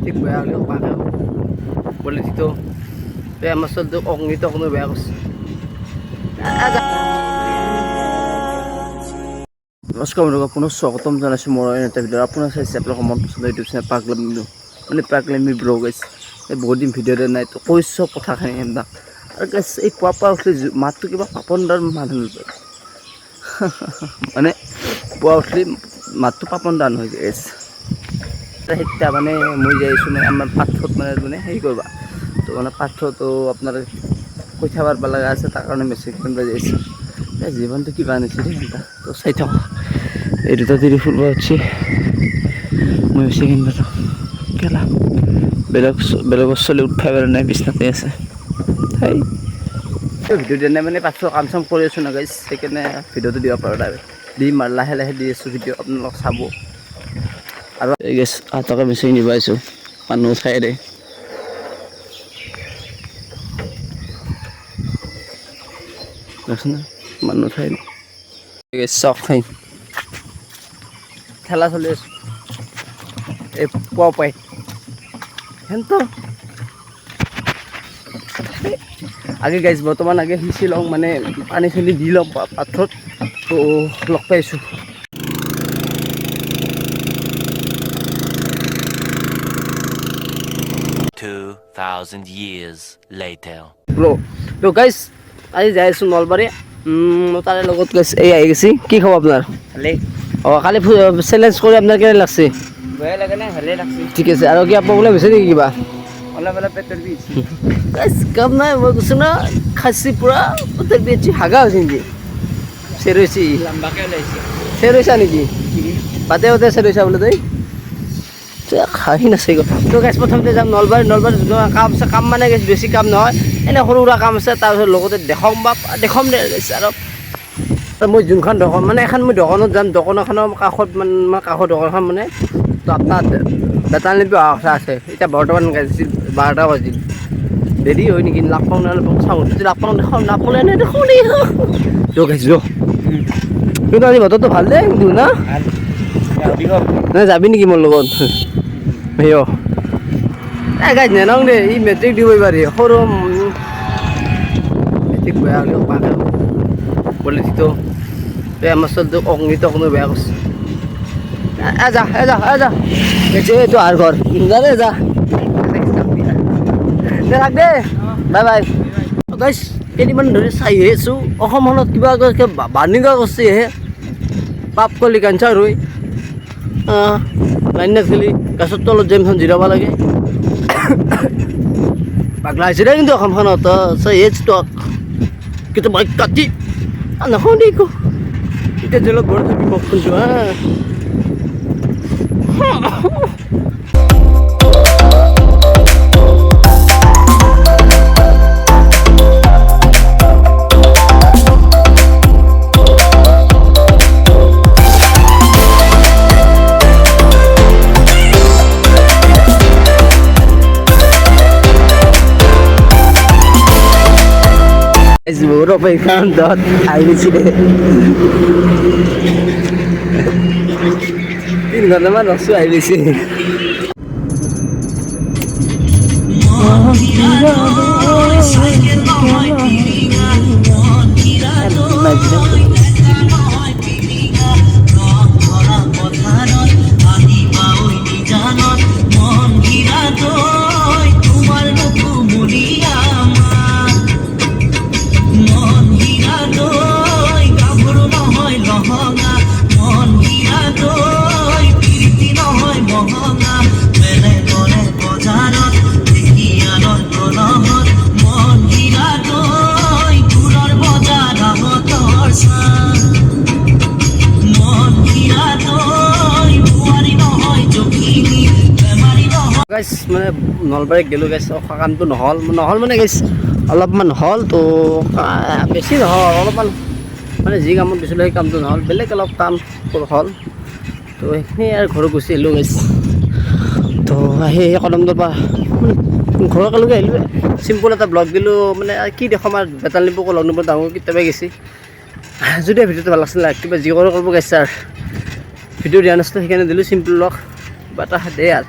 ঠিক বেয়া হ'লেও পাকে বলে দিত আমাৰ চলতে অগ্নিত কোনো বেয়া কৰছে। নমস্কাৰ বন্ধুসকল, পুনৰ স্বাগতম জনাইছোঁ মোৰ এটা ভিডিঅ'। আপোনাৰ চাইছে আপোনালোকৰ মন পচন্দ ইউটিউব চেনেল পাগলামি ব্লগ গাইছে। এই বহুত দিন ভিডিঅ' দিয়া নাই, তো কৈছোঁ কথাখিনি এনেকুৱা আৰু গাইছ এই পুৱা উঠলি মাতটো কিবা পাপনদাৰ মানুহ মানে পুৱা উঠলি মাতটো পাপনদান হৈ যায়। সেইটা মানে মই যাই আছোঁ মানে আমাৰ পাথৰত মানে হেৰি কৰবা, তো মানে পাথৰটো আপোনাৰ কইঠা পাৰবা লগা আছে, তাৰ কাৰণে মেচিন কিনবা যাই আছোঁ। জীৱনটো কিবা আনিছে দেই এটা, তো চাই থাক এই দুটা তিৰি ফুলব হচ্ছে মই মেচিন কিনবা যাওঁ কেলা বেলেগৰ চলি উঠাই পেলাই নাই, বিছনাতে আছে। সেই ভিডিঅ' দিয়া নাই মানে পাথৰ কাম চাম কৰি আছোঁ না গাইছ, সেইকাৰণে ভিডিঅ'টো দিব পাৰোঁ ডাইৰেক্ট দিম আৰু লাহে লাহে দি আছোঁ ভিডিঅ', আপোনালোক চাব। আৰু এই গেছ আটকা মেচিন নিব আহিছোঁ মানুহ উঠাই দে মানুহ উঠাই চখ খাই খেলা চলি আছোঁ এই পুৱা পাই হেনতো আগে গাইছ বৰ্তমান আগে সিঁচি লওঁ মানে পানী চানি দি লওঁ পাথৰত, তো লগ পাইছোঁ। Years later. তো গাইছ আজি যাই আছোঁ নলবাৰী, তাৰে লগত গাইছ এই আহি গৈছে। কি খবৰ আপোনাৰ? ভালেই। অঁ কালি চেলেঞ্জ কৰি আপোনাৰ কেনে লাগছে? বেয়া লাগে নাই, ভালেই লাগছে। ঠিক আছে, আৰু কি প্ৰব্লেম হৈছে নেকি কিবা? অলপ অলপ পেটৰ বিষ। গাইছ কাম নাই, মই কৈছোঁ না খাচী পূৰা পেটৰ বিষ হাগা হৈছে নেকি? চেৰৈছি লম্বাকে ওলাইছে। চেৰৈছা নেকি? বাটে বাটে চেৰৈছা বোলে তই খাহি নাছে গ'ল। তো গাইছ প্ৰথমতে যাম নলবাৰী কাম আছে, কাম মানে গাইছ বেছি কাম নহয়, এনে সৰু সুৰা কাম আছে। তাৰপিছত লগতে দেখাম দে গাইছ। আৰু মই যোনখন দোকান মানে এখন মই দোকানত যাম, দোকানখনৰ কাষত মানে কাষৰ দোকানখন মানে তো আপোনাৰ বেতালিপি অহা কথা আছে। এতিয়া বৰ্তমান গাইছ 12টা বাজিল, দেৰি হয় নেকি? নাপাওঁ চাওঁ, যদি নাপাওঁ দেখাওঁ, নাপালে এনেই দেখোঁ দেই। তো গাইছ কিন্তু আজি বতৰটো ভাল দেই কিন্তু না, নাই যাবি নেকি মোৰ লগত? হেয় এই গাইছ নেনাওঁ দে, ই মেট্ৰিক দিব পাৰি সৰু মেট্ৰিক বেয়া হ'লেও পাকে বলে দিত আমাৰ চলতে অগ্নিত কোনো বেয়া কৰছে। যা দেখছি এইটো আৰ ঘৰ জানে যা ৰাখ দে, বাই বাই। গাইছ কেইদিনমান ধৰি চাই আছোঁ অসমখনত কিবা বাৰ্ণিংা কৰিছে হে পাপ কলি কেঞ্চাৰ হৈ লাইন নাথাকিলি গাছৰ তলত যেমখন জিৰাব লাগে পাগলা হৈছে দে কিন্তু অসমখনত চাই ষ্টক কিন্তু বাইক কাটি নাখাওঁ দেই একো। এতিয়া জেলত ভৰি থাকি মোক শুনছোঁ Siguro pa ikaw dot ayun sila. Tingnan naman ako sa ayun sila. গাইছ মানে নলবাৰীত গেলোঁ গাইছ, কামটো নহ'ল মানে গাইছ অলপমান হ'ল, তো বেছি নহ'ল অলপমান মানে যি কামত দিছিলোঁ সেই কামটো নহ'ল, বেলেগ অলপ কাম হ'ল। তো সেইখিনি আৰু ঘৰত গুচি আহিলোঁ গাইছ। তো আহি কদমদৰ পৰা ঘৰৰ একেলগে আহিলোঁ, চিম্পুল এটা ব্লগ দিলোঁ মানে কি দেখোঁ আমাৰ বেতালিপুৰ লগ নম্বৰ ডাঙৰ কেতিয়াবা গেছি। যদি ভিডিঅ'টো ভাল লাগিছিল কিবা যি কৰিব গাইছ আৰু ভিডিঅ' দিয়া নাছিলোঁ, সেইকাৰণে দিলোঁ চিম্পুল ব্লগ কিবা এটা দে আৰু